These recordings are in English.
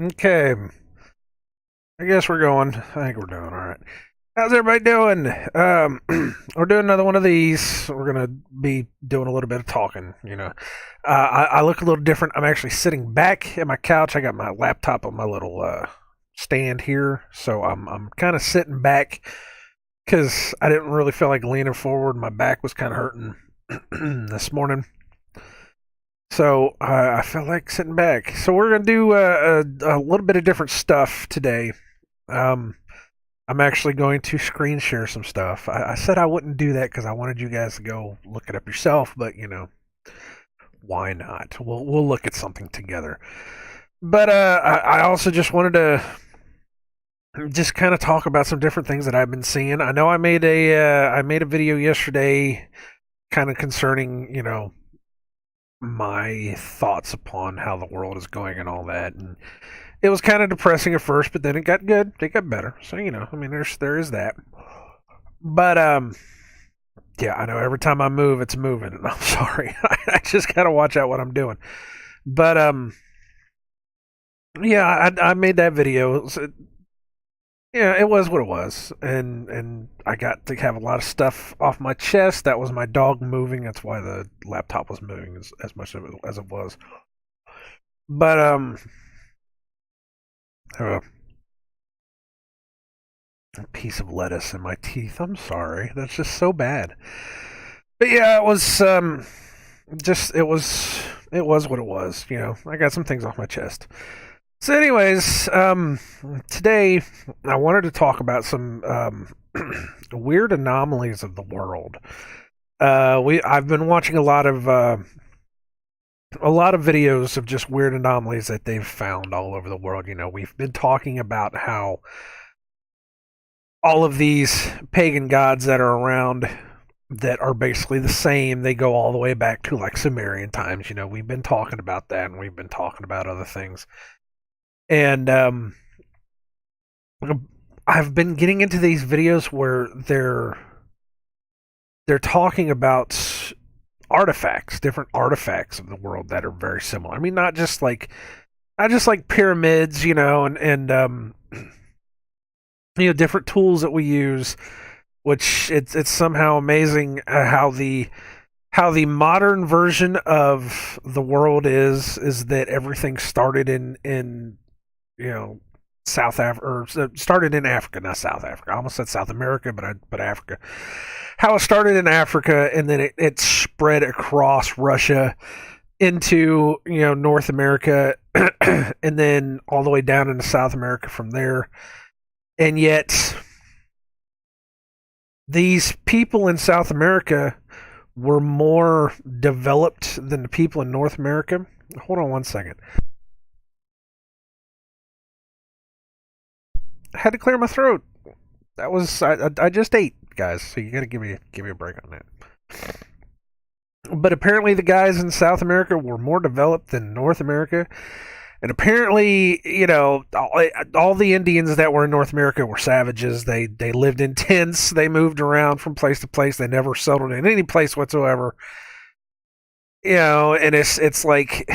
Okay, I guess we're going. I think we're doing all right. How's everybody doing? We're doing another one of these. We're gonna be doing a little bit of talking. I look a little different. I'm actually sitting back at my couch. I got my laptop on my little stand here, so I'm kind of sitting back because I didn't really feel like leaning forward. My back was kind of hurting this morning, so I felt like sitting back. So we're gonna do a little bit of different stuff today. Um, I'm actually going to screen share some stuff. I said I wouldn't do that because I wanted you guys to go look it up yourself, but why not? We'll look at something together. But I also just wanted to just kind of talk about some different things that I've been seeing. I know I made a video yesterday, kind of concerning my thoughts upon how the world is going and all that, and it was kind of depressing at first, but then it got good. It got better. So I mean, there is that. But yeah, I know every time I move, it's moving, and I'm sorry. I just gotta watch out what I'm doing. But yeah, I made that video. Yeah, it was what it was, and I got to have a lot of stuff off my chest. That was my dog moving. That's why the laptop was moving as much as it was. But I have a piece of lettuce in my teeth. I'm sorry. That's just so bad. But yeah, it was just it was what it was. I got some things off my chest. So, anyways, today I wanted to talk about some weird anomalies of the world. I've been watching a lot of videos of just weird anomalies that they've found all over the world. We've been talking about how all of these pagan gods that are around that are basically the same. They go all the way back to like Sumerian times. We've been talking about that, and we've been talking about other things. And I've been getting into these videos where they're talking about artifacts, different artifacts of the world that are very similar. I mean, not just like pyramids, and different tools that we use. Which it's somehow amazing how the modern version of the world is that everything started in you know South Africa, or started in Africa, not South Africa. I almost said South America, but Africa. How it started in Africa, and then it spread across Russia into North America, and then all the way down into South America from there. And yet, these people in South America were more developed than the people in North America. Hold on one second. I had to clear my throat. That was I just ate, guys. So you got to give me a break on that. But apparently, the guys in South America were more developed than North America. And apparently, all the Indians that were in North America were savages. They lived in tents. They moved around from place to place. They never settled in any place whatsoever. And it's like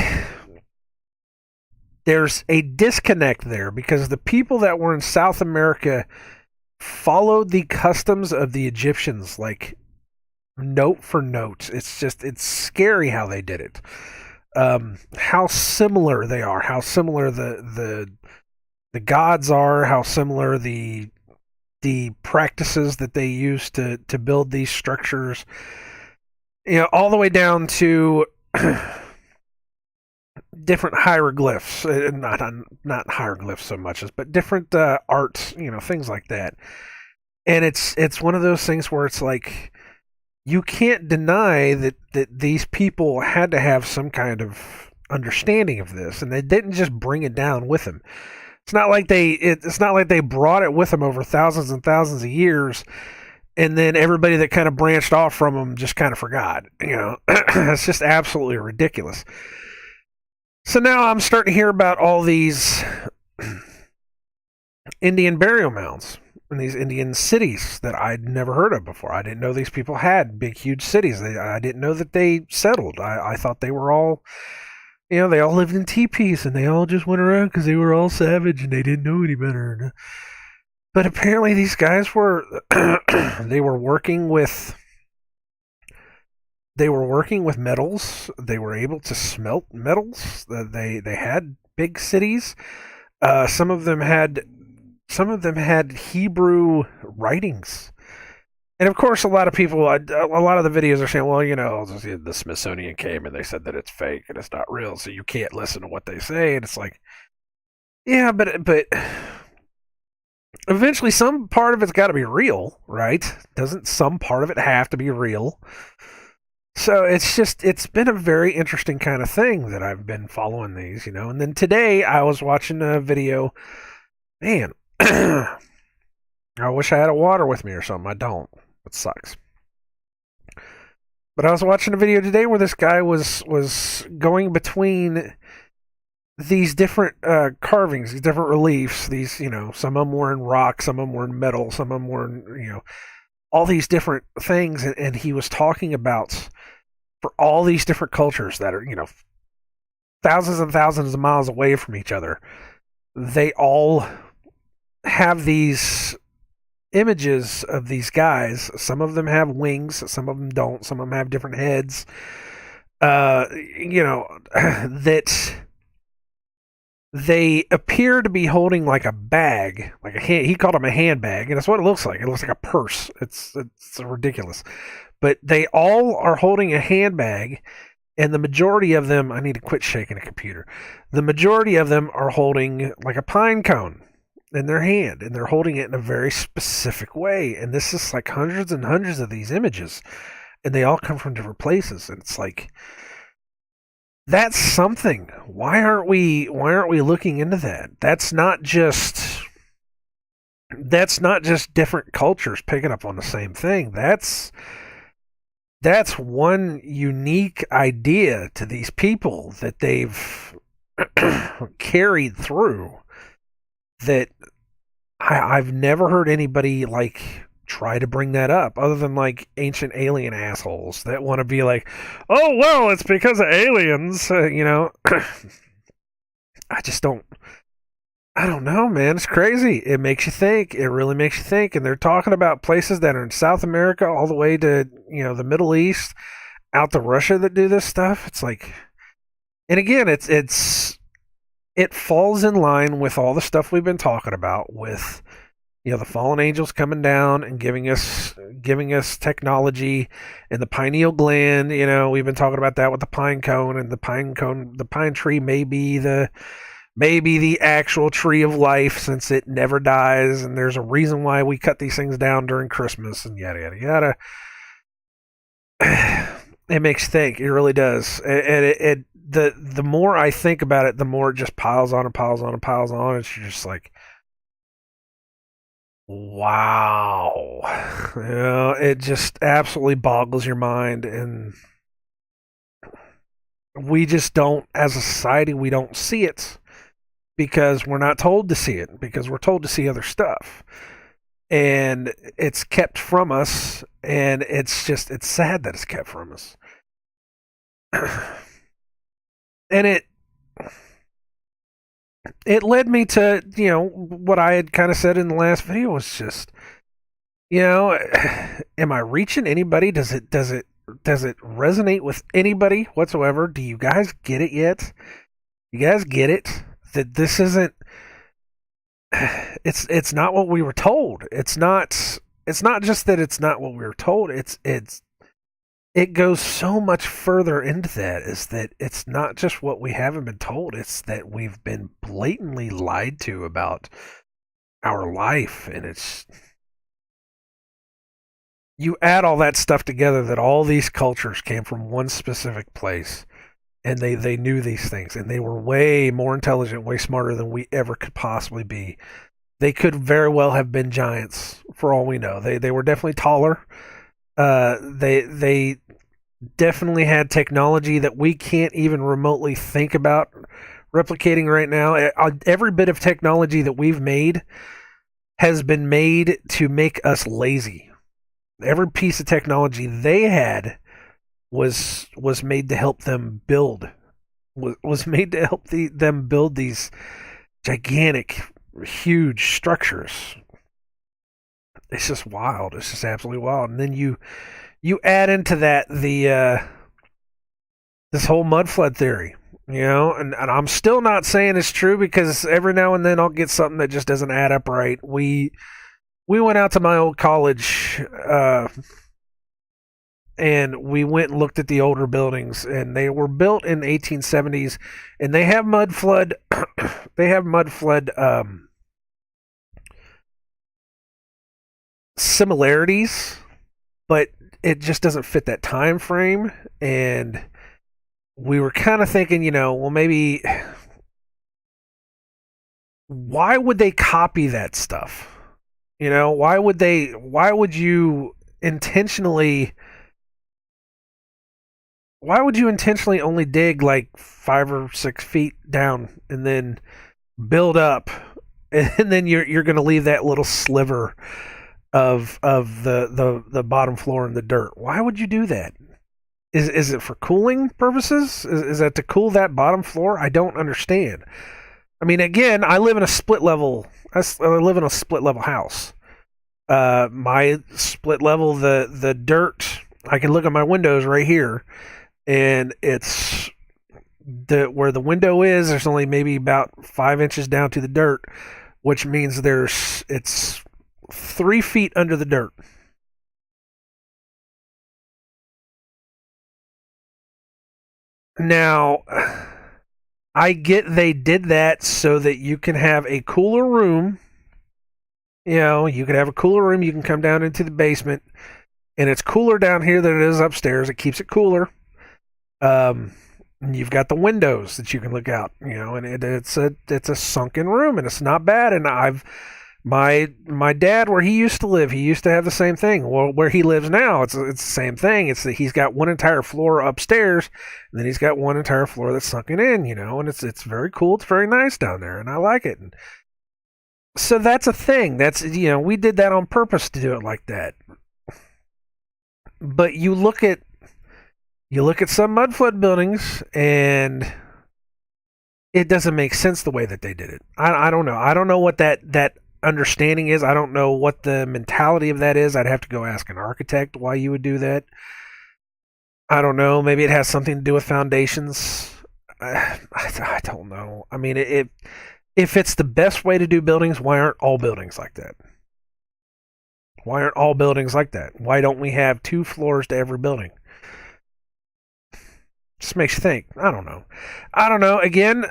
there's a disconnect there because the people that were in South America followed the customs of the Egyptians, like note for note. It's scary how they did it. How similar they are, how similar the gods are, how similar the practices that they use to build these structures. All the way down to different hieroglyphs, not hieroglyphs so much as, but different art, things like that. And it's one of those things where it's like you can't deny that these people had to have some kind of understanding of this, and they didn't just bring it down with them. It's not like they brought it with them over thousands and thousands of years, and then everybody that kind of branched off from them just kind of forgot. It's just absolutely ridiculous. So now I'm starting to hear about all these Indian burial mounds in these Indian cities that I'd never heard of before. I didn't know these people had big, huge cities. I didn't know that they settled. I thought they were all They all lived in teepees and they all just went around because they were all savage and they didn't know any better. But apparently, these guys were they were working with metals. They were able to smelt metals. They had big cities. Some of them had Hebrew writings. And of course, a lot of people, a lot of the videos are saying, well, the Smithsonian came and they said that it's fake and it's not real, so you can't listen to what they say. And it's like, yeah, but eventually some part of it's got to be real, right? Doesn't some part of it have to be real? So it's been a very interesting kind of thing that I've been following these. And then today I was watching a video. Man, I wish I had a water with me or something. I don't. It sucks. But I was watching a video today where this guy was going between these different carvings, these different reliefs. These, some of them were in rock, some of them were in metal, some of them were in, all these different things. And he was talking about for all these different cultures that are, thousands and thousands of miles away from each other, they all have these images of these guys. Some of them have wings, some of them don't, some of them have different heads. That they appear to be holding like a bag, like a hand. He called them a handbag, and that's what it looks like. It looks like a purse. It's ridiculous. But they all are holding a handbag, and the majority of them, I need to quit shaking a computer. The majority of them are holding like a pine cone in their hand, and they're holding it in a very specific way. And this is like hundreds and hundreds of these images, and they all come from different places. And it's like, that's something. Why aren't we looking into that? That's not just different cultures picking up on the same thing. That's one unique idea to these people that they've carried through, that I've never heard anybody like try to bring that up, other than like ancient alien assholes that want to be like, oh well, it's because of aliens. I don't know, man. It's crazy. It makes you think. It really makes you think. And they're talking about places that are in South America all the way to, the Middle East, out to Russia, that do this stuff. It's like, and again, it falls in line with all the stuff we've been talking about with, the fallen angels coming down and giving us technology, and the pineal gland. We've been talking about that with the pine cone, and the pine tree may be the actual tree of life, since it never dies, and there's a reason why we cut these things down during Christmas, and yada yada yada. It makes you think. It really does. And the more I think about it, the more it just piles on and piles on and piles on. It's just like, wow. It just absolutely boggles your mind, and we just don't, as a society, we don't see it, because we're not told to see it, because we're told to see other stuff, and it's kept from us, and it's sad that it's kept from us. And it led me to, what I had kind of said in the last video was just, am I reaching anybody? Does it resonate with anybody whatsoever? Do you guys get it yet? You guys get it? That this isn't, it's not what we were told. It's not just that it's not what we were told. It goes so much further into that, is that it's not just what we haven't been told, it's that we've been blatantly lied to about our life. And you add all that stuff together, that all these cultures came from one specific place, and they knew these things, and they were way more intelligent, way smarter than we ever could possibly be. They could very well have been giants, for all we know. They were definitely taller. They definitely had technology that we can't even remotely think about replicating right now. Every bit of technology that we've made has been made to make us lazy. Every piece of technology they had was made to help them build was made to help them build these gigantic, huge structures. It's just wild. It's just absolutely wild. And then you add into that the this whole mud flood theory, and I'm still not saying it's true because every now and then I'll get something that just doesn't add up right. We went out to my old college, and we went and looked at the older buildings, and they were built in the 1870s, and they have mud flood. They have mud flood similarities, but it just doesn't fit that time frame. And we were kind of thinking, well, maybe why would they copy that stuff? Why would you intentionally only dig like 5 or 6 feet down and then build up, and then you're going to leave that little sliver of the bottom floor in the dirt? Why would you do that? Is it for cooling purposes? Is that to cool that bottom floor? I don't understand. I mean, again, I live in a split level. I live in a split level house. My split level, the dirt. I can look at my windows right here, and it's where the window is. There's only maybe about 5 inches down to the dirt, which means it's 3 feet under the dirt. Now, I get they did that so that you can have a cooler room. You can have a cooler room. You can come down into the basement, and it's cooler down here than it is upstairs. It keeps it cooler. And you've got the windows that you can look out. And it's a sunken room, and it's not bad. And my dad, where he used to live, he used to have the same thing. Well, where he lives now, it's the same thing. It's that he's got one entire floor upstairs, and then he's got one entire floor that's sunken in. And it's very cool. It's very nice down there, and I like it. And so that's a thing. That's we did that on purpose to do it like that. But you look at some mud flood buildings, and it doesn't make sense the way that they did it. I don't know. I don't know what that understanding is. I don't know what the mentality of that is. I'd have to go ask an architect why you would do that. I don't know. Maybe it has something to do with foundations. I don't know. I mean, if it's the best way to do buildings, why aren't all buildings like that? Why aren't all buildings like that? Why don't we have 2 floors to every building? Just makes you think. I don't know. I don't know. Again,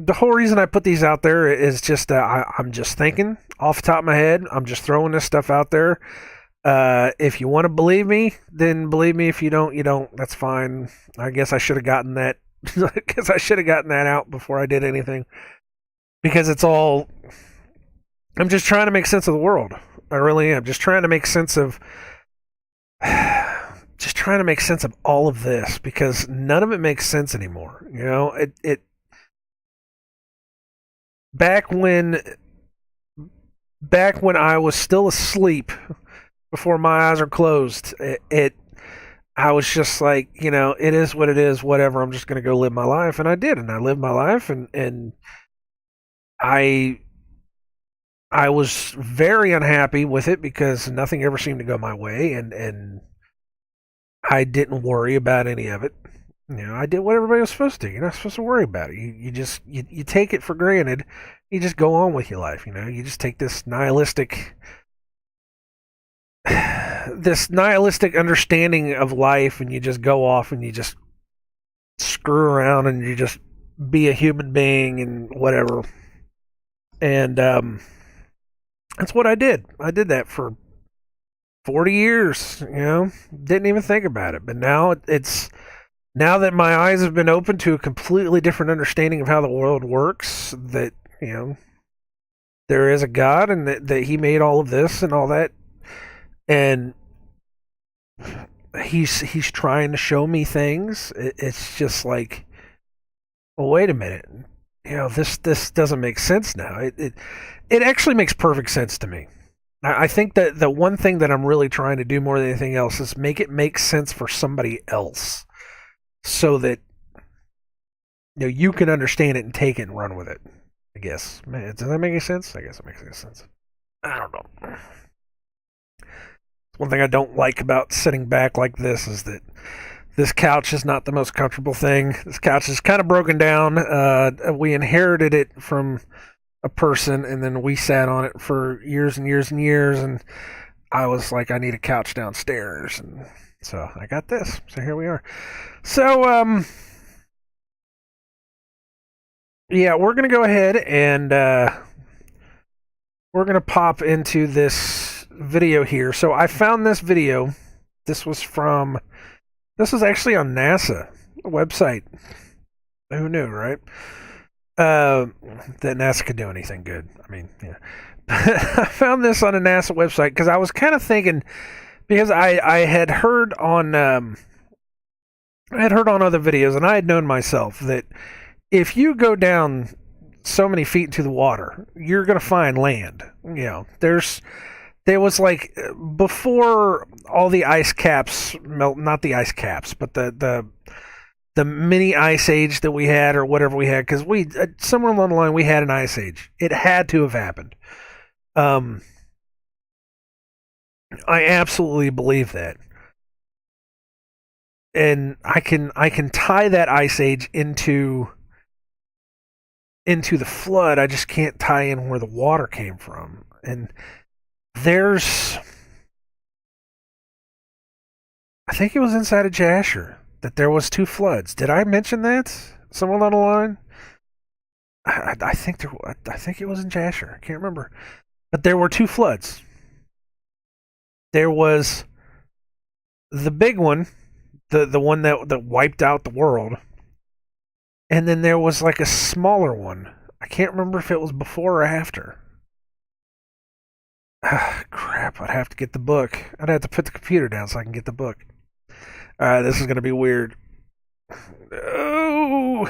the whole reason I put these out there is just I'm just thinking off the top of my head. I'm just throwing this stuff out there. If you want to believe me, then believe me. If you don't, you don't. That's fine. I guess I should have gotten that. I guess I should have gotten that out before I did anything, because it's all. I'm just trying to make sense of the world. I really am. Just trying to make sense of. Just trying to make sense of all of this, because none of it makes sense anymore. It back when back when I was still asleep before my eyes are closed, I was just like, it is what it is, whatever. I'm just going to go live my life, and I did, and I lived my life, and I I was very unhappy with it because nothing ever seemed to go my way, and I didn't worry about any of it. I did what everybody was supposed to. You're not supposed to worry about it. You just you take it for granted. You just go on with your life. You just take this nihilistic understanding of life, and you just go off and you just screw around and you just be a human being and whatever. And that's what I did. I did that for 40 years. Didn't even think about it. But now that my eyes have been opened to a completely different understanding of how the world works, that there is a God, and that He made all of this and all that, and He's trying to show me things. It's just like, well, wait a minute, this doesn't make sense now. It actually makes perfect sense to me. I think that the one thing that I'm really trying to do more than anything else is make it make sense for somebody else, so that you can understand it and take it and run with it. I guess. Does that make any sense? I guess it makes any sense. I don't know. One thing I don't like about sitting back like this is that this couch is not the most comfortable thing. This couch is kind of broken down. We inherited it from a person, and then we sat on it for years and years and years. And I was like, I need a couch downstairs, and so I got this. So here we are. So yeah, we're gonna go ahead and we're gonna pop into this video here. So I found this video. This was actually on NASA website. Who knew, right? That NASA could do anything good. I mean, yeah. I found this on a NASA website because I was kind of thinking, because I had heard on other videos, and I had known myself that if you go down so many feet into the water, you're gonna find land. There was like, before all the ice caps melt, not the ice caps, but the mini ice age that we had, or whatever we had, because we somewhere along the line we had an ice age. It had to have happened. I absolutely believe that, and I can tie that ice age into the flood. I just can't tie in where the water came from. And I think it was inside of Jasher that there was 2 floods. Did I mention that somewhere along the line? I think it was in Jasher. I can't remember. But there were 2 floods. There was the big one, the one that wiped out the world. And then there was like a smaller one. I can't remember if it was before or after. Crap, I'd have to get the book. I'd have to put the computer down so I can get the book. Alright, this is going to be weird. Oh!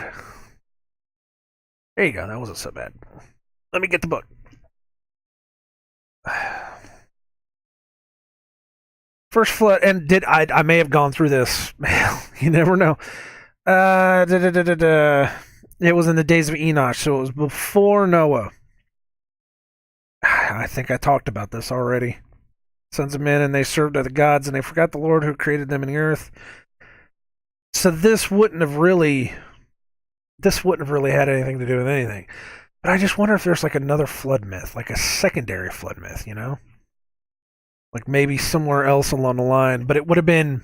There you go, that wasn't so bad. Let me get the book. First flood, and I may have gone through this. You never know. It was in the days of Enoch, so it was before Noah. I think I talked about this already. Sons of men, and they served other gods, and they forgot the Lord who created them in the earth. So this wouldn't have really had anything to do with anything. But I just wonder if there's like another flood myth, like a secondary flood myth, like maybe somewhere else along the line. But it would have been,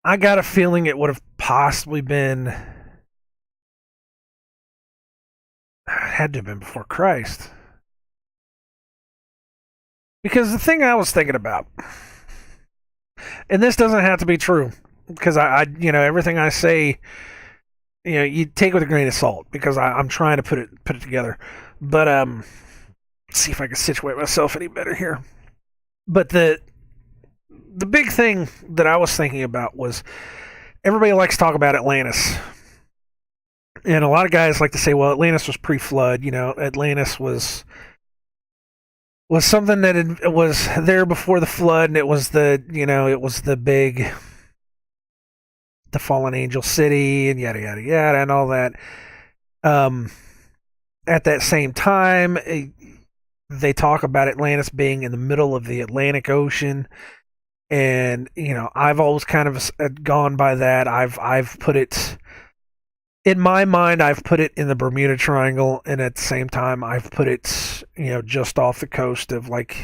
I got a feeling it would have possibly been, it had to have been before Christ. Because the thing I was thinking about, and this doesn't have to be true, because I everything I say, you take with a grain of salt, because I'm trying to put it together. But let's see if I can situate myself any better here. But the big thing that I was thinking about was, everybody likes to talk about Atlantis. And a lot of guys like to say, well, Atlantis was pre-flood. Atlantis was something that was there before the flood, and it was the fallen angel city, and yada yada yada, and all that. At that same time, they talk about Atlantis being in the middle of the Atlantic Ocean, and I've always kind of gone by that. I've put it in my mind. I've put it in the Bermuda Triangle, and at the same time, I've put it just off the coast of, like,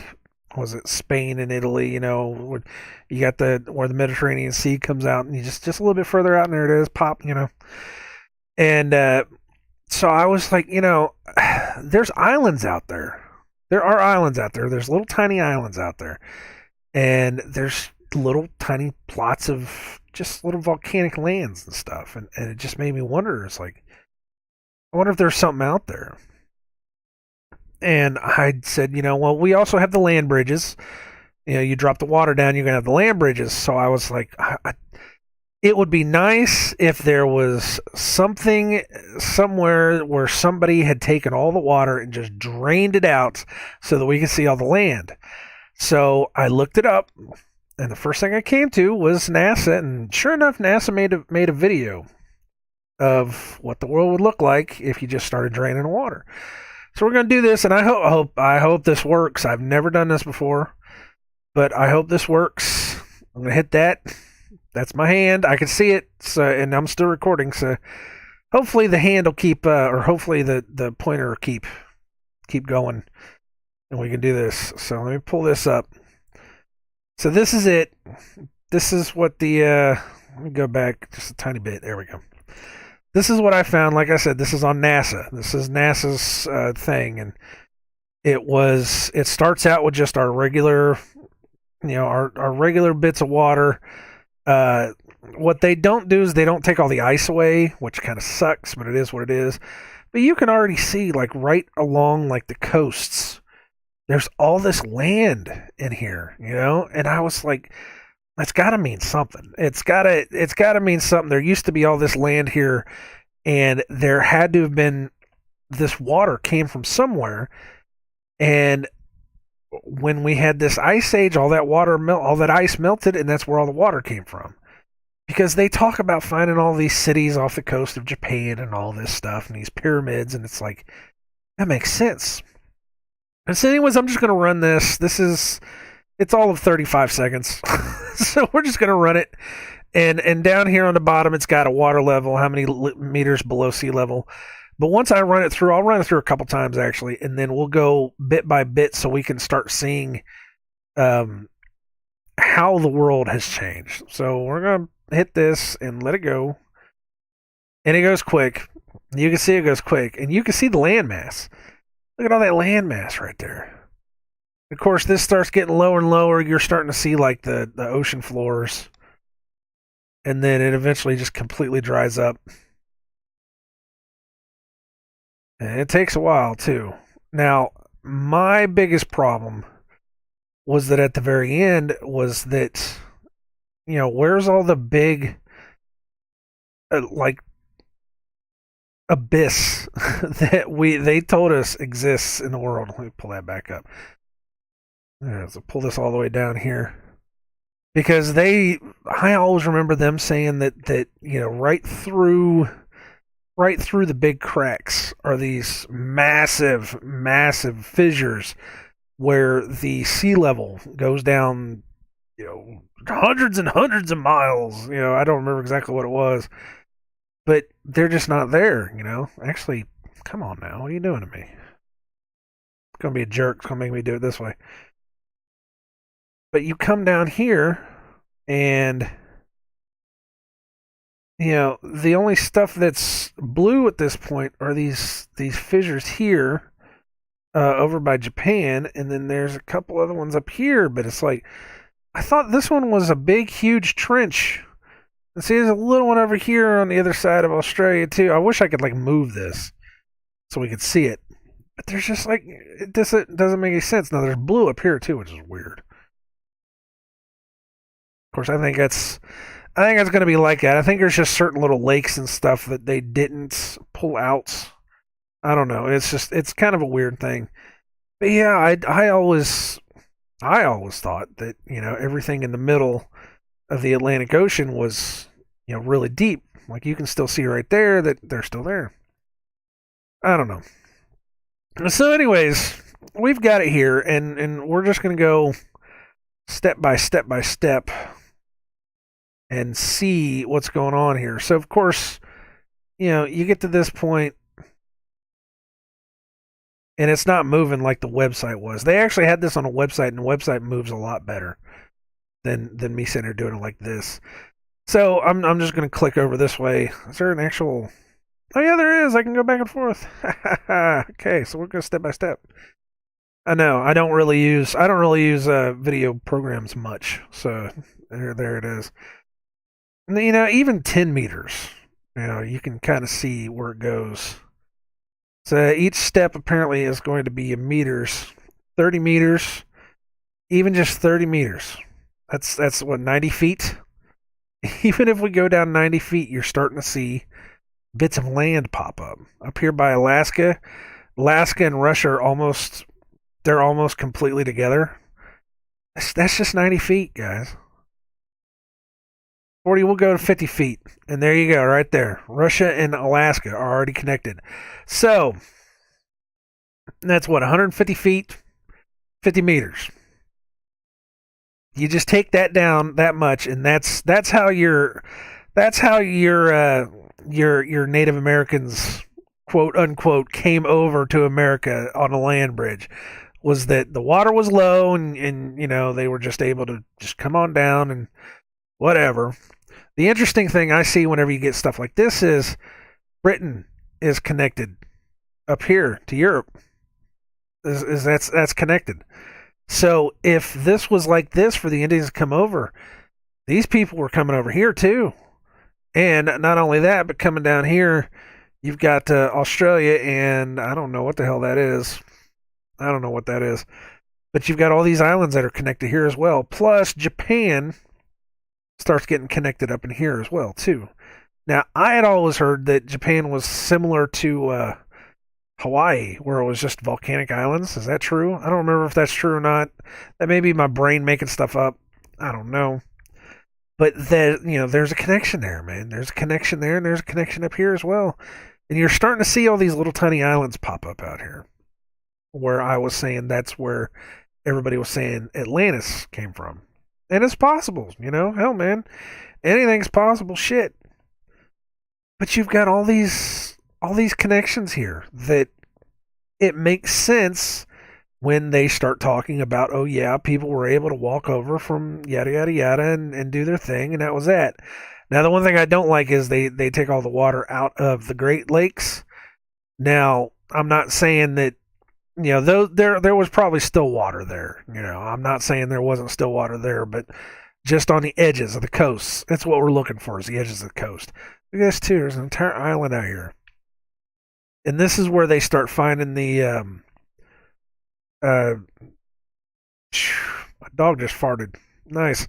was it Spain and Italy? Where you got where the Mediterranean Sea comes out, and you just a little bit further out, and there it is, pop. And so I was like, there's islands out there. There are islands out there. There's little tiny islands out there, and there's little tiny plots of just little volcanic lands and stuff, and it just made me wonder. It's like, I wonder if there's something out there. And I said, well, we also have the land bridges. You drop the water down, you're gonna have the land bridges. So I was like, it would be nice if there was something somewhere where somebody had taken all the water and just drained it out so that we could see all the land. So I looked it up, and the first thing I came to was NASA, and sure enough, NASA made a video. of what the world would look like if you just started draining water. So we're going to do this, and I hope this works. I've never done this before, but I hope this works. I'm going to hit that. That's my hand. I can see it, so, and I'm still recording. So hopefully the hand will keep, or hopefully the pointer will keep going, and we can do this. So let me pull this up. So this is it. This is what the. Let me go back just a tiny bit. There we go. This is what I found. Like I said, this is on NASA. This is NASA's thing, and it starts out with just our regular, our regular bits of water. What they don't do is they don't take all the ice away, which kind of sucks, but it is what it is. But you can already see, like, right along like the coasts, there's all this land in here, and I was like, that's got to mean something. It's got to mean something. There used to be all this land here, and there had to have been, this water came from somewhere, and when we had this ice age, all that ice melted, and that's where all the water came from. Because they talk about finding all these cities off the coast of Japan and all this stuff and these pyramids, and it's like, that makes sense. And so anyways, I'm just going to run this. It's all of 35 seconds. So we're just going to run it. And down here on the bottom, it's got a water level, how many meters below sea level. But once I run it through, I'll run it through a couple times actually, and then we'll go bit by bit so we can start seeing how the world has changed. So we're going to hit this and let it go. And it goes quick. You can see it goes quick. And you can see the landmass. Look at all that landmass right there. Of course, this starts getting lower and lower. You're starting to see like the ocean floors. And then it eventually just completely dries up. And it takes a while, too. Now, my biggest problem was that at the very end was that, where's all the big, abyss that they told us exists in the world. Let me pull that back up. Right, so pull this all the way down here. Because I always remember them saying that right through the big cracks are these massive, massive fissures where the sea level goes down, hundreds and hundreds of miles. I don't remember exactly what it was, but they're just not there, Actually, come on now. What are you doing to me? It's going to be a jerk. It's going to make me do it this way. But you come down here and the only stuff that's blue at this point are these fissures here over by Japan, and then there's a couple other ones up here, but it's like, I thought this one was a big, huge trench. And see, there's a little one over here on the other side of Australia, too. I wish I could, move this so we could see it. But there's just, it doesn't make any sense. Now, there's blue up here, too, which is weird. Of course, I think that's going to be like that. I think there's just certain little lakes and stuff that they didn't pull out. I don't know. It's kind of a weird thing. But yeah, I always thought that, everything in the middle of the Atlantic Ocean was, really deep. Like you can still see right there that they're still there. I don't know. So anyways, we've got it here, and we're just going to go step by step by step and see what's going on here. So of course, you get to this point and it's not moving like the website was. They actually had this on a website, and the website moves a lot better than me sitting here doing it like this. So I'm just going to click over this way. Is there an actual? Oh yeah, there is. I can go back and forth. Okay, so we're going step by step. I know I don't really use video programs much, so there it is. And, even 10 meters, you can kind of see where it goes. So each step apparently is going to be in meters, 30 meters, even just 30 meters. That's what, 90 feet? Even if we go down 90 feet, you're starting to see bits of land pop up. Up here by Alaska. Alaska and Russia are almost completely together. That's just 90 feet, guys. 40, we'll go to 50 feet. And there you go, right there. Russia and Alaska are already connected. So, that's what, 150 feet, 50 meters. You just take that down that much, and that's how your Native Americans, quote unquote, came over to America on a land bridge. Was that the water was low, and they were just able to just come on down and whatever. The interesting thing I see whenever you get stuff like this is Britain is connected up here to Europe. Is that's connected. So if this was like this for the Indians to come over, these people were coming over here too. And not only that, but coming down here, you've got Australia, and I don't know what the hell that is. I don't know what that is. But you've got all these islands that are connected here as well. Plus, Japan starts getting connected up in here as well, too. Now, I had always heard that Japan was similar to Hawaii, where it was just volcanic islands. Is that true? I don't remember if that's true or not. That may be my brain making stuff up. I don't know. But there's a connection there, man. There's a connection there, and there's a connection up here as well. And you're starting to see all these little tiny islands pop up out here. Where I was saying that's where everybody was saying Atlantis came from. And it's possible, hell, man. Anything's possible, shit. But you've got all these connections here that it makes sense when they start talking about, oh yeah, people were able to walk over from yada yada yada and do their thing, and that was that. Now the one thing I don't like is they take all the water out of the Great Lakes. Now I'm not saying that there was probably still water there. I'm not saying there wasn't still water there, but just on the edges of the coast. That's what we're looking for, is the edges of the coast. Look at this too. There's an entire island out here. And this is where they start finding the my dog just farted. Nice.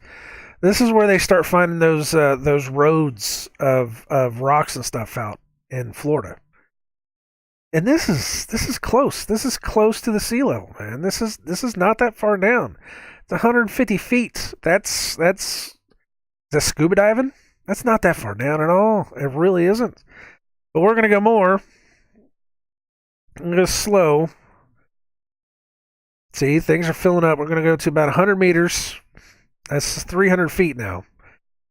This is where they start finding those roads of rocks and stuff out in Florida. And this is close. This is close to the sea level, man. This is not that far down. It's 150 feet. That's scuba diving. That's not that far down at all. It really isn't. But we're gonna go more. I'm gonna go slow. See, things are filling up. We're gonna go to about 100 meters. That's 300 feet now.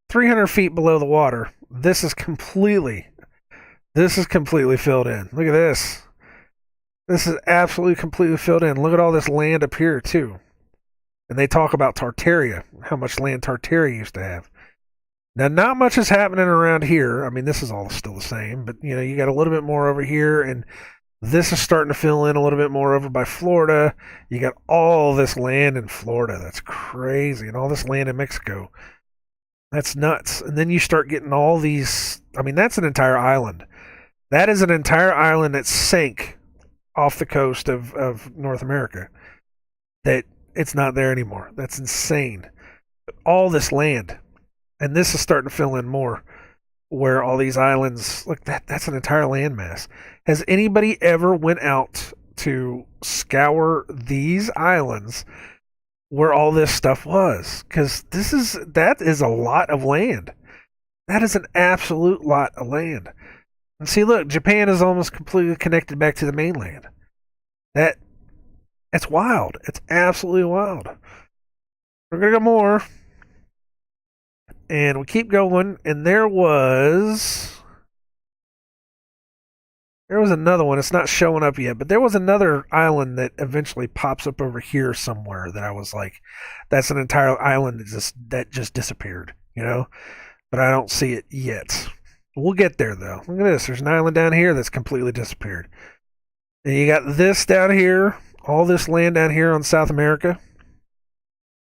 300 feet below the water. This is completely filled in. Look at this. This is absolutely completely filled in. Look at all this land up here, too. And they talk about Tartaria, how much land Tartaria used to have. Now, not much is happening around here. I mean, this is all still the same, but, you got a little bit more over here, and this is starting to fill in a little bit more over by Florida. You got all this land in Florida. That's crazy. And all this land in Mexico. That's nuts. And then you start getting all these. I mean, that's an entire island. That is an entire island that sank off the coast of North America. That it's not there anymore. That's insane. All this land. And this is starting to fill in more. Where all these islands, look, that's an entire landmass. Has anybody ever went out to scour these islands where all this stuff was? Because that is a lot of land. That is an absolute lot of land. And see, look, Japan is almost completely connected back to the mainland. It's wild. It's absolutely wild. We're gonna go more. And we keep going, and there was another one. It's not showing up yet, but there was another island that eventually pops up over here somewhere that I was like, that's an entire island that just disappeared, But I don't see it yet. We'll get there, though. Look at this. There's an island down here that's completely disappeared. And you got this down here, all this land down here on South America.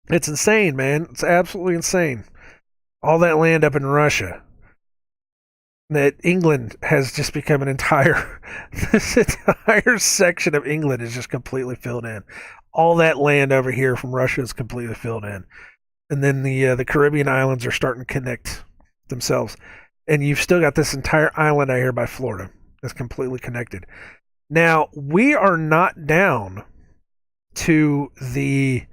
It's insane, man. It's absolutely insane. All that land up in Russia. That England has just become this entire section of England is just completely filled in. All that land over here from Russia is completely filled in. And then the Caribbean islands are starting to connect themselves. And you've still got this entire island out here by Florida that's completely connected. Now, we are not down to the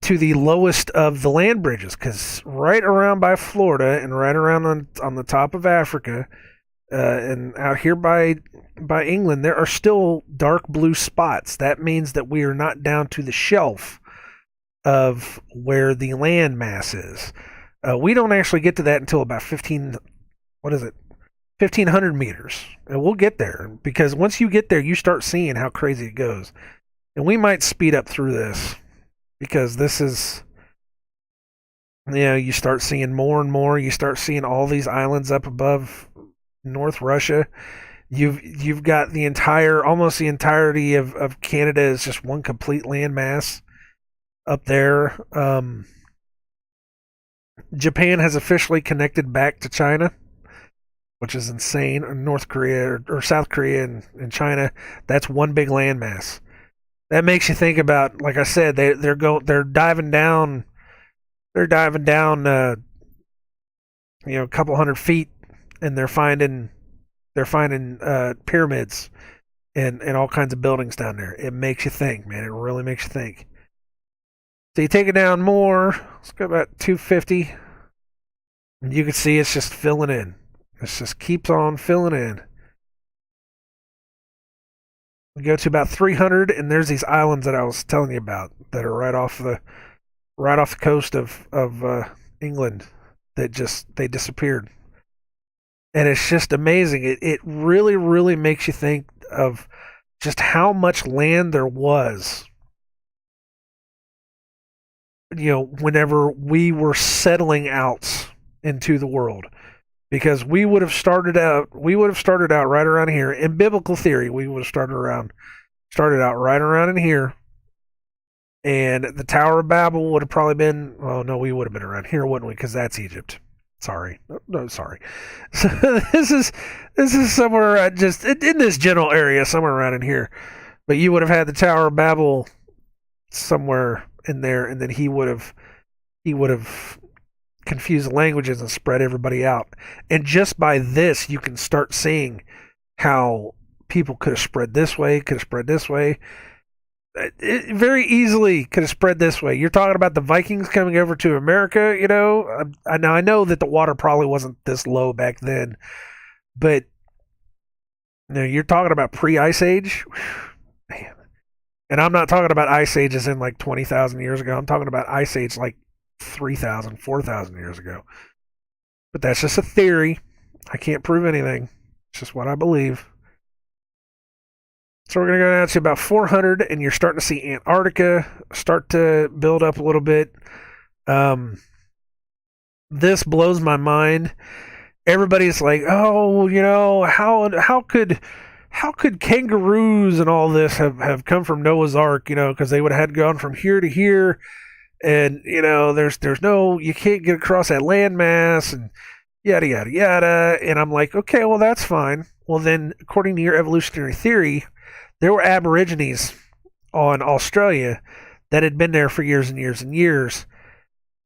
to the lowest of the land bridges, because right around by Florida and right around on the top of Africa, and out here by England, there are still dark blue spots. That means that we are not down to the shelf of where the land mass is. We don't actually get to that until about 15. What is it? 1,500 meters, and we'll get there, because once you get there, you start seeing how crazy it goes. And we might speed up through this, because this is, you start seeing more and more. You start seeing all these islands up above North Russia. You've got almost the entirety of Canada is just one complete landmass up there. Japan has officially connected back to China, which is insane. Or North Korea or South Korea and China, that's one big landmass. That makes you think about, like I said, they're diving down. They're diving down, a couple 100 feet, and they're finding pyramids and all kinds of buildings down there. It makes you think, man. It really makes you think. So you take it down more. Let's go about 250, and you can see it's just filling in. It just keeps on filling in. We go to about 300, and there's these islands that I was telling you about that are right off the coast of England that they disappeared. And it's just amazing. It really, really makes you think of just how much land there was, whenever we were settling out into the world. Because we would have started out right around here. In biblical theory, we would have started out right around in here. And the Tower of Babel would have probably been, well, no, we would have been around here, wouldn't we? Because that's Egypt. Sorry. No, sorry. So this is somewhere just in this general area, somewhere around in here. But you would have had the Tower of Babel somewhere in there, and then he would have confused the languages and spread everybody out. And just by this, you can start seeing how people could have spread this way, It very easily could have spread this way. You're talking about the Vikings coming over to America, I know that the water probably wasn't this low back then, but you're talking about pre-Ice Age, man. And I'm not talking about Ice Ages in like 20,000 years ago. I'm talking about Ice Age like 3,000, 4,000 years ago. But that's just a theory. I can't prove anything. It's just what I believe. So we're going to go down to about 400, and you're starting to see Antarctica start to build up a little bit. This blows my mind. Everybody's like, oh, how could kangaroos and all this have come from Noah's Ark, because they would have had gone from here to here, and, there's no, you can't get across that landmass, and yada, yada, yada. And I'm like, okay, well, that's fine. Well, then, according to your evolutionary theory, there were Aborigines on Australia that had been there for years and years and years.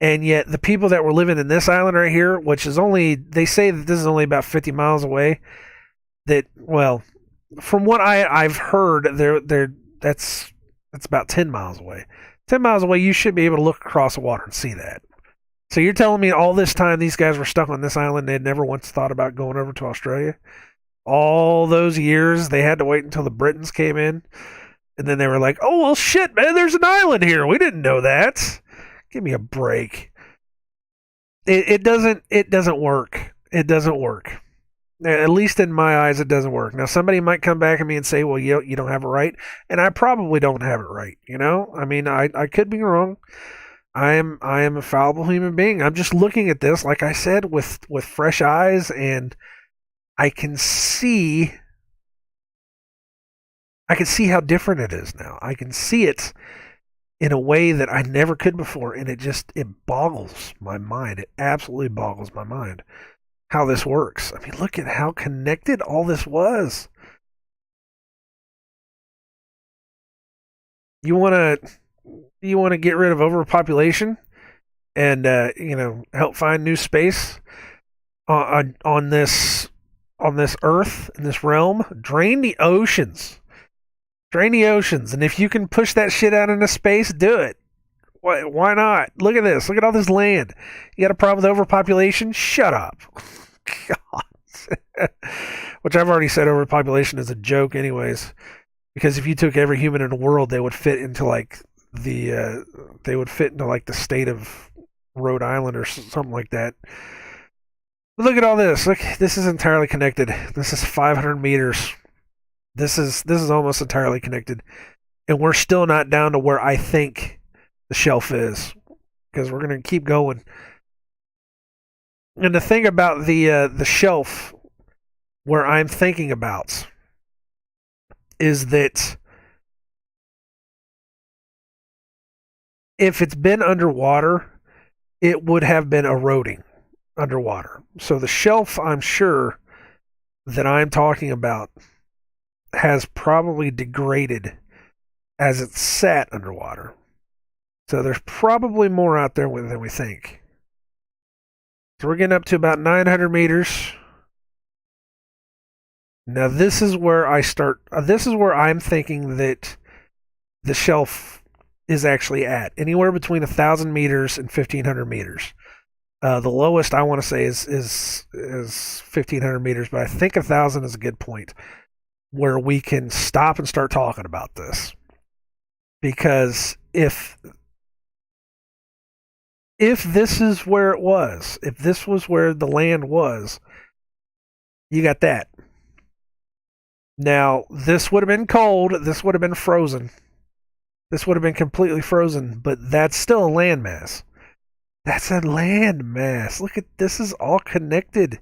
And yet the people that were living in this island right here, which is they say that this is only about 50 miles away, from what I've heard, that's about 10 miles away. 10 miles away, you should be able to look across the water and see that. So you're telling me all this time these guys were stuck on this island, they had never once thought about going over to Australia? All those years, they had to wait until the Britons came in, and then they were like, oh, well, shit, man, there's an island here. We didn't know that. Give me a break. It doesn't work. It doesn't work. At least in my eyes, it doesn't work. Now, somebody might come back at me and say, well, you don't have it right, and I probably don't have it right, I mean, I could be wrong. I am a fallible human being. I'm just looking at this, like I said, with fresh eyes, and I can see how different it is now. I can see it in a way that I never could before, and it boggles my mind. It absolutely boggles my mind how this works. I mean, look at how connected all this was. You want to get rid of overpopulation and help find new space on this earth, in this realm? Drain the oceans. And if you can push that shit out into space, do it. Why not? Look at this. Look at all this land. You got a problem with overpopulation? Shut up. God. Which I've already said overpopulation is a joke, anyways. Because if you took every human in the world, they would fit into like the state of Rhode Island or something like that. But look at all this. Look, this is entirely connected. This is 500 meters. This is almost entirely connected, and we're still not down to where I think the shelf is, because we're going to keep going. And the thing about the shelf, where I'm thinking about, is that if it's been underwater, it would have been eroding underwater. So the shelf, I'm sure, that I'm talking about has probably degraded as it sat underwater. So there's probably more out there than we think. So we're getting up to about 900 meters. Now this is where I start. This is where I'm thinking that the shelf is actually at, anywhere between 1,000 meters and 1,500 meters. The lowest I want to say is 1,500 meters, but I think 1,000 is a good point where we can stop and start talking about this. Because if this is where it was, if this was where the land was, you got that. Now, this would have been cold, this would have been frozen. This would have been completely frozen, but that's still a landmass. That's a landmass. Look at this, is all connected.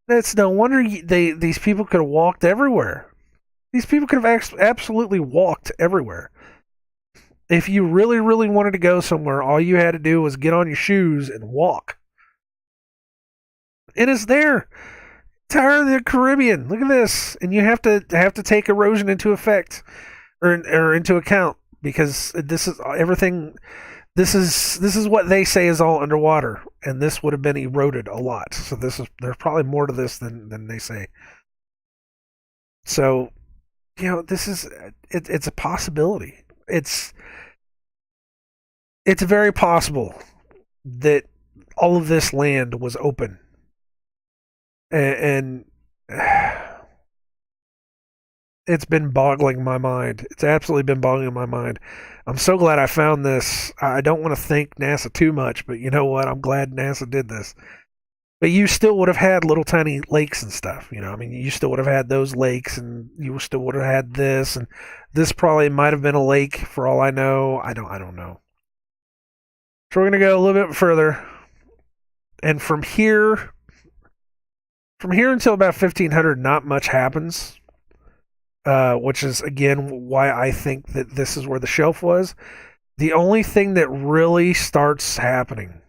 That's no wonder these people could have walked everywhere. These people could have absolutely walked everywhere. If you really, really wanted to go somewhere, all you had to do was get on your shoes and walk. And it's there. Entire the Caribbean. Look at this. And you have to take erosion into effect or into account, because this is everything. This is what they say is all underwater, and this would have been eroded a lot. So there's probably more to this than they say. So, this is it's a possibility. It's very possible that all of this land was open, and it's been boggling my mind. It's absolutely been boggling my mind. I'm so glad I found this. I don't want to thank NASA too much, but you know what? I'm glad NASA did this. But you still would have had little tiny lakes and stuff. I mean, you still would have had those lakes, and you still would have had this, and this probably might have been a lake for all I know. I don't know. So we're gonna go a little bit further, and from here until about 1500, not much happens. Which is, again, why I think that this is where the shelf was. The only thing that really starts happening,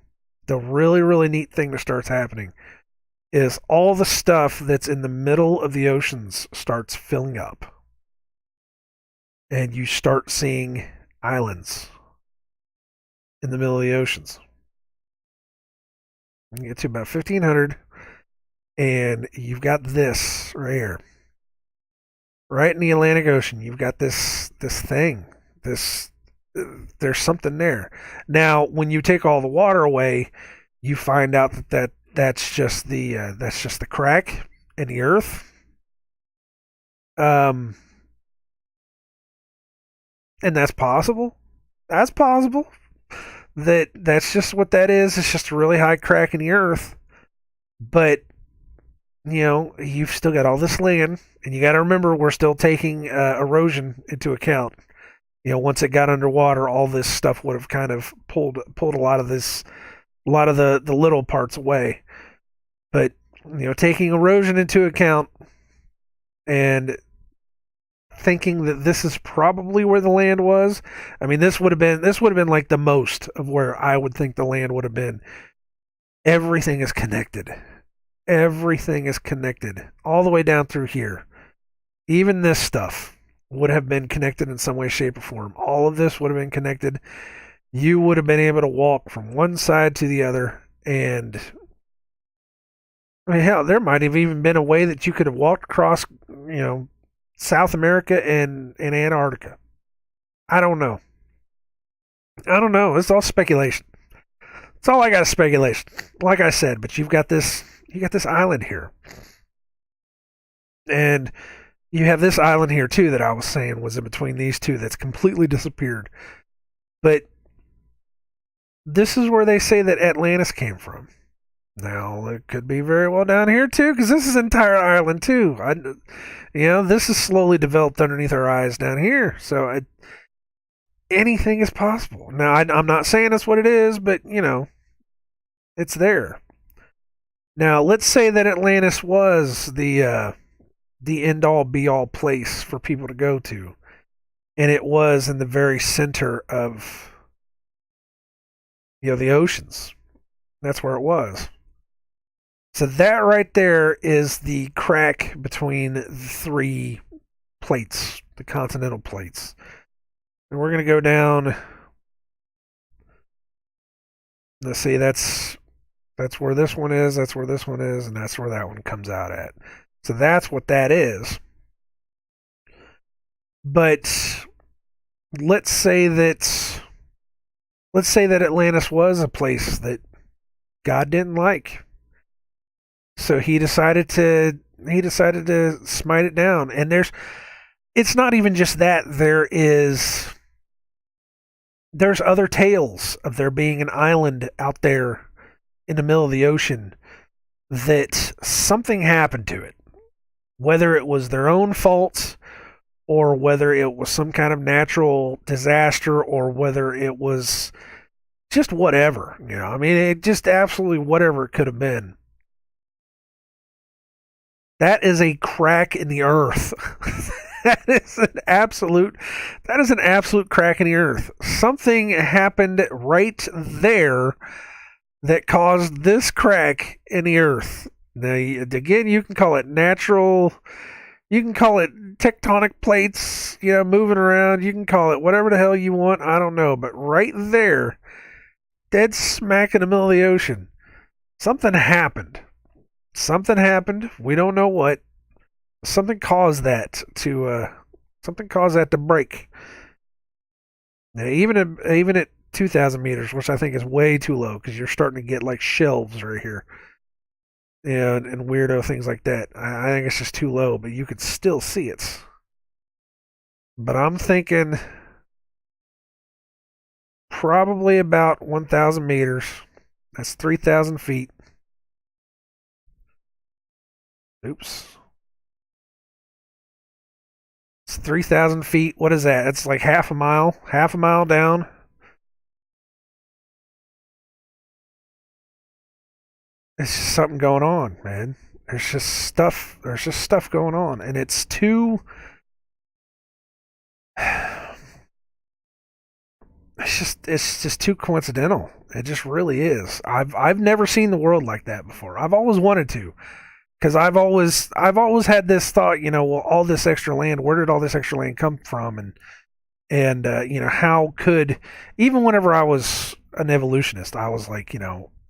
the really, really neat thing that starts happening, is all the stuff that's in the middle of the oceans starts filling up. And you start seeing islands in the middle of the oceans. You get to about 1500, and you've got this right here. Right in the Atlantic Ocean, you've got this thing. There's something there. Now, when you take all the water away, you find out that's just the crack in the earth. And that's possible. That's possible. That's just what that is. It's just a really high crack in the earth. But you've still got all this land, and you got to remember we're still taking erosion into account. Once it got underwater, all this stuff would have kind of pulled a lot of the little parts away. But taking erosion into account and thinking that this is probably where the land was. I mean, this would have been like the most of where I would think the land would have been. Everything is connected. Everything is connected all the way down through here. Even this stuff would have been connected in some way, shape, or form. All of this would have been connected. You would have been able to walk from one side to the other, and I mean, hell, there might have even been a way that you could have walked across, South America and Antarctica. I don't know. I don't know. It's all speculation. It's all I got is speculation. Like I said, but you got this island here. And you have this island here too that I was saying was in between these two that's completely disappeared. But this is where they say that Atlantis came from. Now it could be very well down here too, because this is an entire island too. This is slowly developed underneath our eyes down here. So anything is possible. Now I'm not saying that's what it is, but it's there. Now let's say that Atlantis was the end all be all place for people to go to, and it was in the very center of the oceans. That's where it was. So that right there is the crack between the three plates, the continental plates. And we're going to go down. Let's see, that's where this one is, that's where this one is, and that's where that one comes out at. So that's what that is. But let's say that Atlantis was a place that God didn't like. So he decided to smite it down. And it's not even just that. There's other tales of there being an island out there in the middle of the ocean that something happened to it. Whether it was their own fault or whether it was some kind of natural disaster or whether it was just whatever, it just absolutely whatever it could have been. That is a crack in the earth. that is an absolute crack in the earth. Something happened right there that caused this crack in the earth. Now, again, you can call it natural, you can call it tectonic plates, moving around, you can call it whatever the hell you want, I don't know, but right there, dead smack in the middle of the ocean, something happened. We don't know what. Something caused that to break. Now, even at 2,000 meters, which I think is way too low, because you're starting to get like shelves right here, and weirdo things like that. I think it's just too low, but you could still see it. But I'm thinking probably about 1,000 meters. That's 3,000 feet. Oops. It's 3,000 feet. What is that? It's like half a mile down. It's just something going on, man. There's just stuff going on, and it's too. It's just too coincidental. It just really is. I've never seen the world like that before. I've always wanted to, because I've always had this thought. Well, all this extra land. Where did all this extra land come from? And how could, even whenever I was an evolutionist, I was like,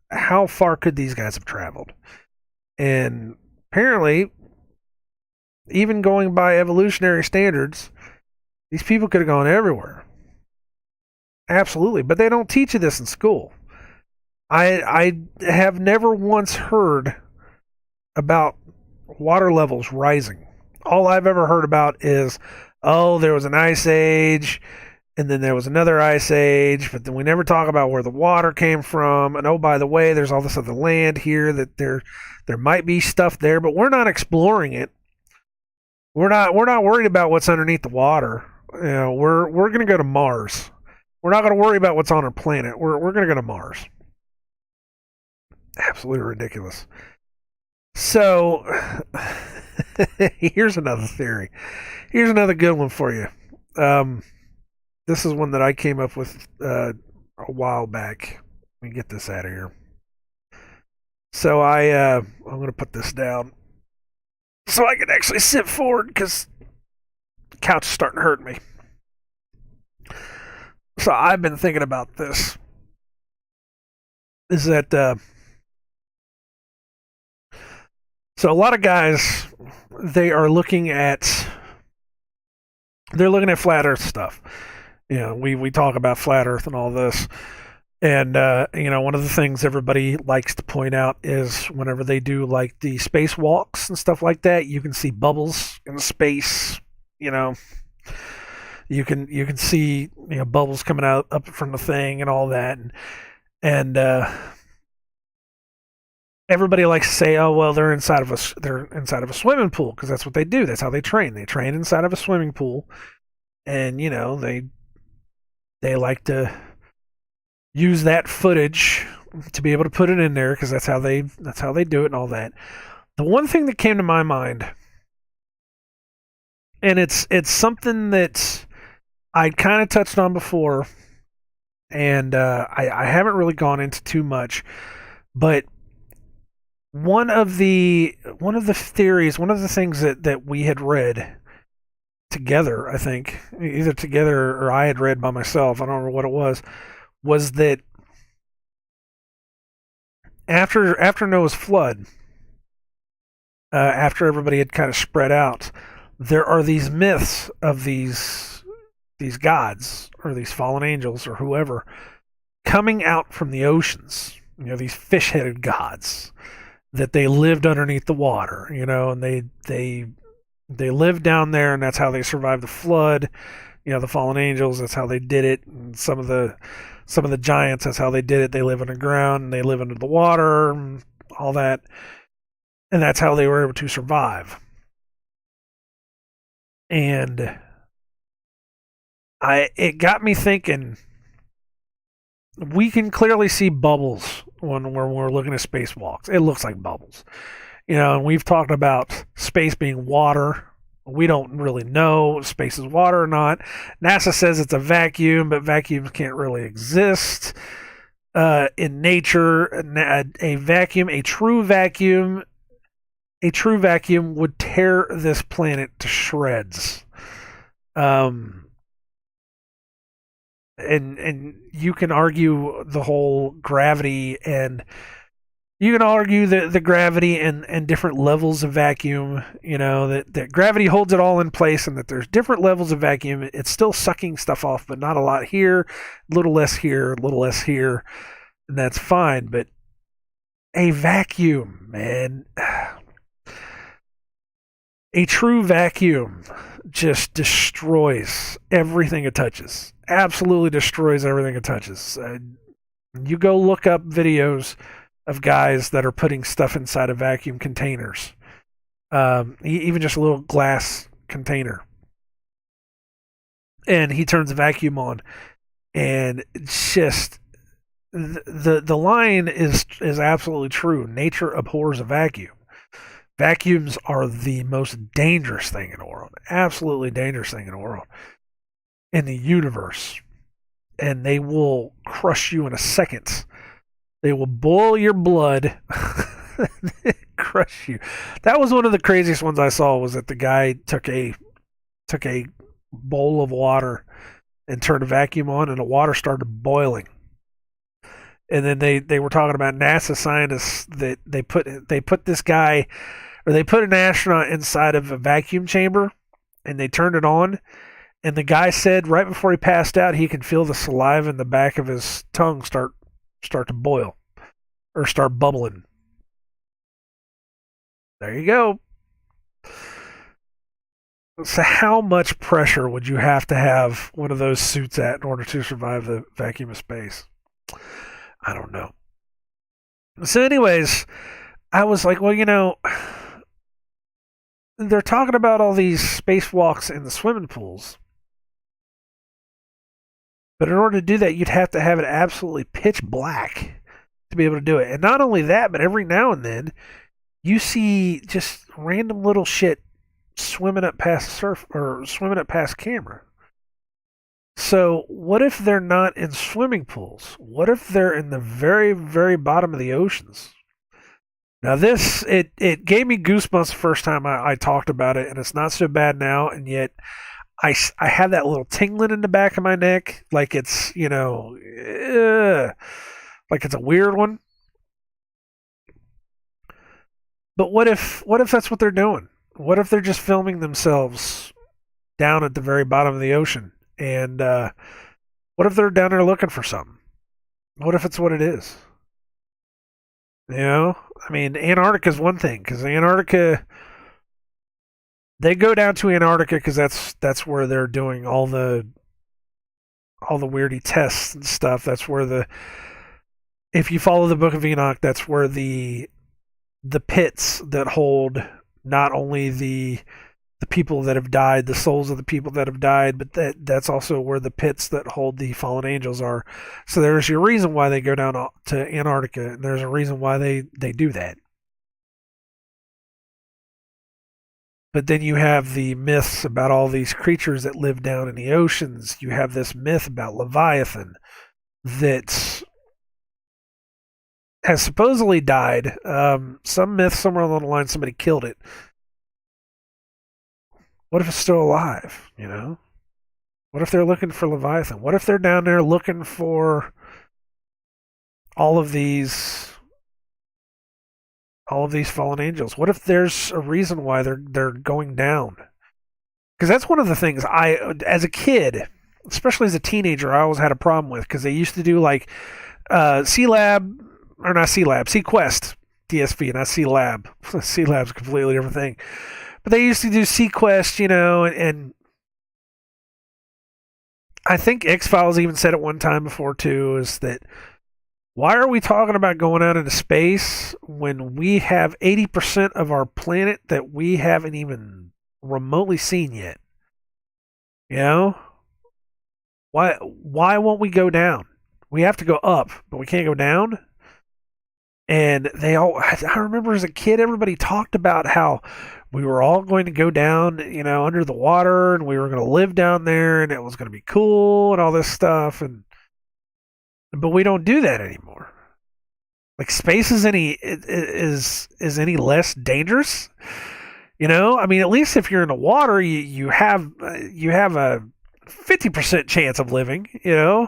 how far could these guys have traveled? And apparently, even going by evolutionary standards, these people could have gone everywhere. Absolutely, but they don't teach you this in school. I have never once heard about water levels rising. All I've ever heard about is, oh, there was an ice age, and then there was another ice age, but then we never talk about where the water came from. And oh, by the way, there's all this other land here that there might be stuff there, but we're not exploring it. We're not worried about what's underneath the water. We're going to go to Mars. We're not going to worry about what's on our planet. We're going to go to Mars. Absolutely ridiculous. So, here's another theory. Here's another good one for you. This is one that I came up with a while back. Let me get this out of here. So I'm going to put this down so I can actually sit forward, because the couch is starting to hurt me. So I've been thinking about this. Is that so a lot of guys, they're looking at flat earth stuff. We talk about flat Earth and all this, and one of the things everybody likes to point out is whenever they do like the spacewalks and stuff like that, you can see bubbles in space. You know, you can see bubbles coming out up from the thing and all that, and everybody likes to say, "Oh, well, they're inside of a swimming pool," because that's what they do. That's how they train. They train inside of a swimming pool, and they like to use that footage to be able to put it in there because that's how they do it and all that. The one thing that came to my mind, and it's something that I'd kind of touched on before, and I haven't really gone into too much, but one of the theories, one of the things that we had read together, I think, either together or I had read by myself, I don't remember what it was that after Noah's flood, after everybody had kind of spread out, there are these myths of these gods or these fallen angels or whoever coming out from the oceans. These fish-headed gods that they lived underneath the water. And they lived down there, and that's how they survived the flood. The fallen angels, that's how they did it. And some of the giants, that's how they did it. They live underground and they live under the water and all that. And that's how they were able to survive. And it got me thinking, we can clearly see bubbles when we're looking at spacewalks. It looks like bubbles. And we've talked about space being water. We don't really know if space is water or not. NASA says it's a vacuum, but vacuums can't really exist in nature. A true vacuum would tear this planet to shreds. And you can argue the whole gravity, and you can argue the gravity and different levels of vacuum, that gravity holds it all in place and that there's different levels of vacuum. It's still sucking stuff off, but not a lot here, a little less here, a little less here, and that's fine. But a vacuum, man, a true vacuum just destroys everything it touches. Absolutely destroys everything it touches. You go look up videos of guys that are putting stuff inside of vacuum containers, even just a little glass container, and he turns the vacuum on, and it's just the line is absolutely true. Nature abhors a vacuum. Vacuums are the most dangerous thing in the world, absolutely dangerous thing in the world, in the universe, and they will crush you in a second. They will boil your blood, crush you. That was one of the craziest ones I saw. Was that the guy took a bowl of water and turned a vacuum on, and the water started boiling. And then they were talking about NASA scientists that they put this guy, or they put an astronaut inside of a vacuum chamber, and they turned it on. And the guy said right before he passed out, he could feel the saliva in the back of his tongue start to boil or start bubbling. There you go. So how much pressure would you have to have one of those suits at in order to survive the vacuum of space? I don't know. So anyways, I was like, well, they're talking about all these spacewalks in the swimming pools. But in order to do that, you'd have to have it absolutely pitch black to be able to do it. And not only that, but every now and then you see just random little shit swimming up past swimming up past camera. So what if they're not in swimming pools? What if they're in the very, very bottom of the oceans? Now this it gave me goosebumps the first time I talked about it, and it's not so bad now, and yet I have that little tingling in the back of my neck, like it's like it's a weird one. But what if that's what they're doing? What if they're just filming themselves down at the very bottom of the ocean, And what if they're down there looking for something? What if it's what it is? You know, I mean, Antarctica is one thing because Antarctica, they go down to Antarctica because that's where they're doing all the weirdy tests and stuff. That's where the if you follow the Book of Enoch, that's where the pits that hold not only the people that have died, the souls of the people that have died, but that's also where the pits that hold the fallen angels are. So there's a reason why they go down to Antarctica, and there's a reason why they do that. But then you have the myths about all these creatures that live down in the oceans. You have this myth about Leviathan that has supposedly died. Some myth somewhere along the line somebody killed it. What if it's still alive? You know, what if they're looking for Leviathan? What if they're down there looking for all of these all of these fallen angels? What if there's a reason why they're going down? Because that's one of the things as a kid, especially as a teenager, I always had a problem with because they used to do like C Lab or not C Lab, C Quest DSV, not C Lab. C Lab's a completely different thing. But they used to do C Quest, you know, and I think X Files even said it one time before too, is that why are we talking about going out into space when we have 80% of our planet that we haven't even remotely seen yet? You know? Why won't we go down? We have to go up, but we can't go down. And I remember as a kid, everybody talked about how we were all going to go down, you know, under the water and we were going to live down there and it was going to be cool and all this stuff. But we don't do that anymore. Like space is any less dangerous? You know, I mean, at least if you're in the water, you have a 50% chance of living. You know,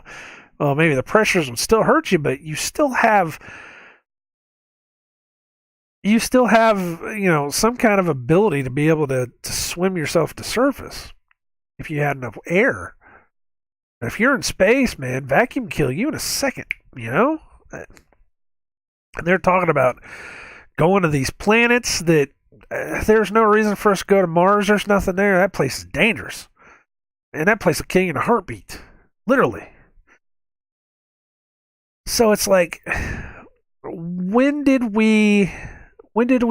well, maybe the pressures would still hurt you, but you still have some kind of ability to be able to swim yourself to surface if you had enough air. But if you're in space, man, vacuum kill you in a second. You know, and they're talking about going to these planets that there's no reason for us to go to Mars. There's nothing there. That place is dangerous, and that place will kill you in a heartbeat, literally. So it's like, when did we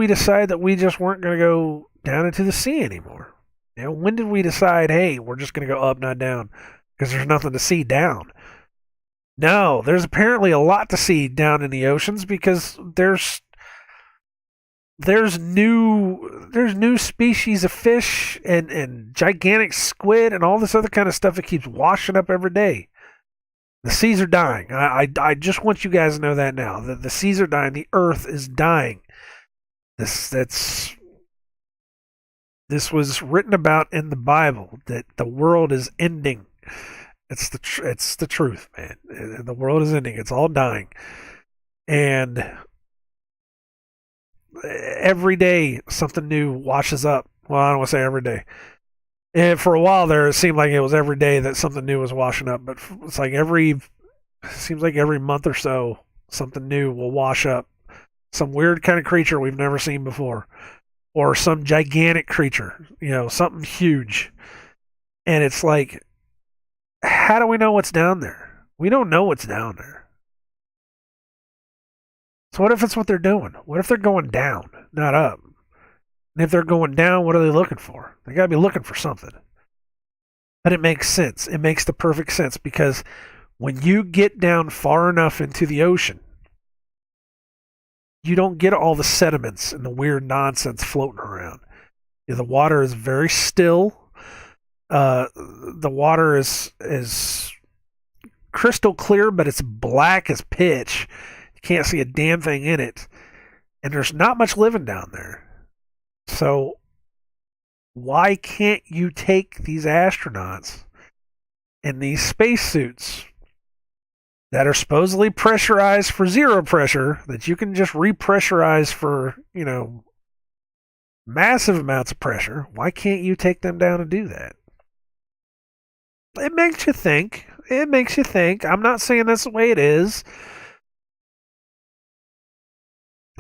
decide that we just weren't going to go down into the sea anymore? You know, when did we decide, hey, we're just going to go up, not down, because there's nothing to see down? No, there's apparently a lot to see down in the oceans because there's new species of fish and gigantic squid and all this other kind of stuff that keeps washing up every day. The seas are dying. I just want you guys to know that now. The seas are dying. The earth is dying. This was written about in the Bible that the world is ending. It's the truth, man. The world is ending. It's all dying, and every day something new washes up. Well, I don't want to say every day. And for a while there, it seemed like it was every day that something new was washing up. But it's like seems like every month or so, something new will wash up. Some weird kind of creature we've never seen before, or some gigantic creature, something huge. And it's like, how do we know what's down there? We don't know what's down there. So what if it's what they're doing? What if they're going down, not up? And if they're going down, what are they looking for? They got to be looking for something. But it makes sense. It makes the perfect sense because when you get down far enough into the ocean, you don't get all the sediments and the weird nonsense floating around. The water is very still. The water is crystal clear, but it's black as pitch. You can't see a damn thing in it. And there's not much living down there. So why can't you take these astronauts in these spacesuits that are supposedly pressurized for zero pressure, that you can just repressurize for, massive amounts of pressure? Why can't you take them down and do that? It makes you think. It makes you think. I'm not saying that's the way it is.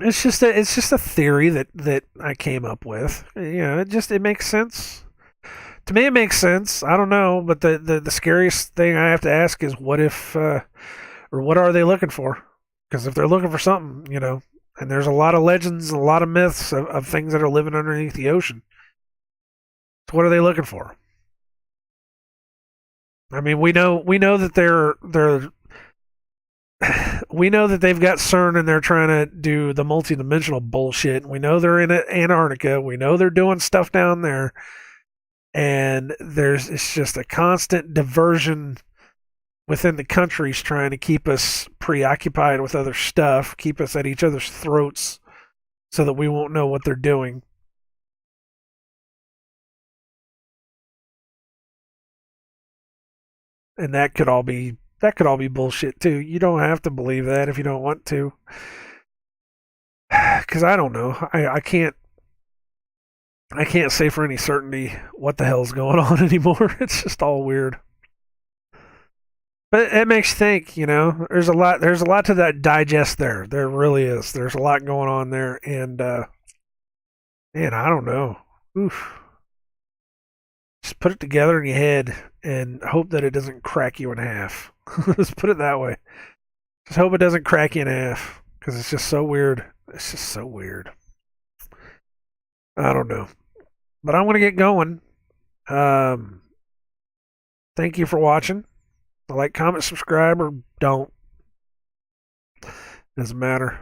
It's just a theory that I came up with. It makes sense. To me, it makes sense. I don't know, but the scariest thing I have to ask is what if, or what are they looking for? Because if they're looking for something, and there's a lot of legends, a lot of myths of things that are living underneath the ocean. So what are they looking for? I mean, we know that they're we know that they've got CERN and they're trying to do the multidimensional bullshit. We know they're in Antarctica. We know they're doing stuff down there, and it's just a constant diversion within the countries trying to keep us preoccupied with other stuff, keep us at each other's throats, so that we won't know what they're doing. And that could all be bullshit too. You don't have to believe that if you don't want to, because I don't know. I can't say for any certainty what the hell's going on anymore. It's just all weird. But it makes you think, There's a lot to that digest there. There really is. There's a lot going on there, and man, I don't know. Oof. Just put it together in your head and hope that it doesn't crack you in half. Let's put it that way. Just hope it doesn't crack you in half because it's just so weird. It's just so weird. I don't know, but I'm gonna get going. Um, Thank you for watching. Like, comment, subscribe, or don't. Doesn't matter.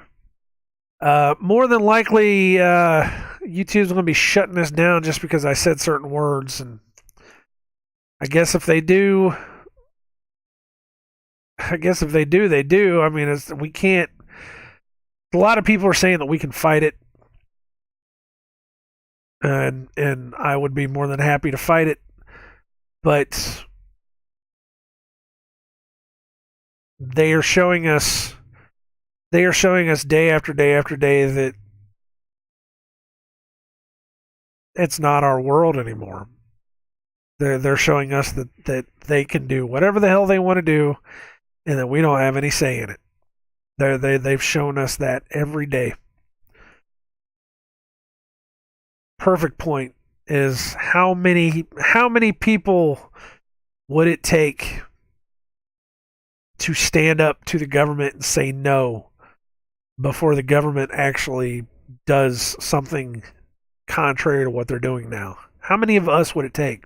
More than likely, YouTube's going to be shutting us down just because I said certain words, and I guess if they do, they do. I mean, we can't. A lot of people are saying that we can fight it, and I would be more than happy to fight it, but they are showing us day after day after day that it's not our world anymore. They're showing us that they can do whatever the hell they want to do, and that we don't have any say in it. They've shown us that every day. Perfect point is how many people would it take to stand up to the government and say no before the government actually does something contrary to what they're doing now? How many of us would it take?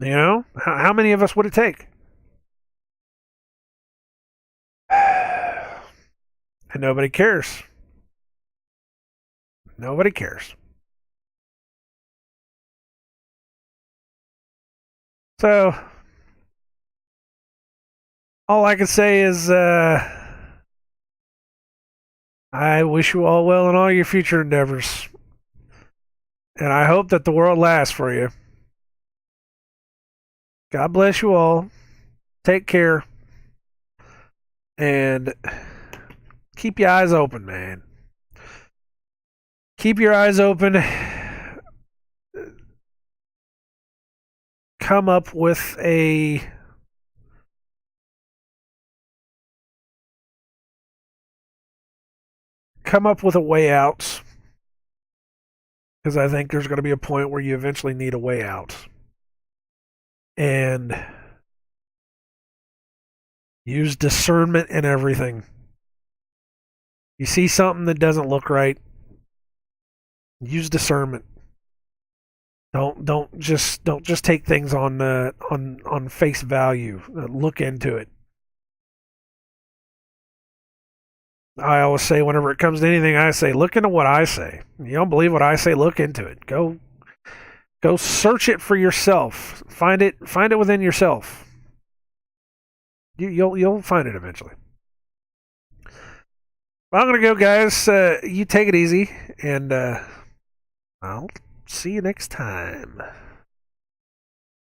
How many of us would it take? And nobody cares. Nobody cares. So, all I can say is I wish you all well in all your future endeavors. And I hope that the world lasts for you. God bless you all. Take care. And keep your eyes open, man. Keep your eyes open. Come up with a way out, because I think there's going to be a point where you eventually need a way out. And use discernment in everything. You see something that doesn't look right, use discernment. Don't just take things on face value. Look into it. I always say, whenever it comes to anything I say, look into what I say. You don't believe what I say, look into it. Go search it for yourself. Find it within yourself. You'll find it eventually. Well, I'm gonna go, guys. You take it easy, and I'll see you next time.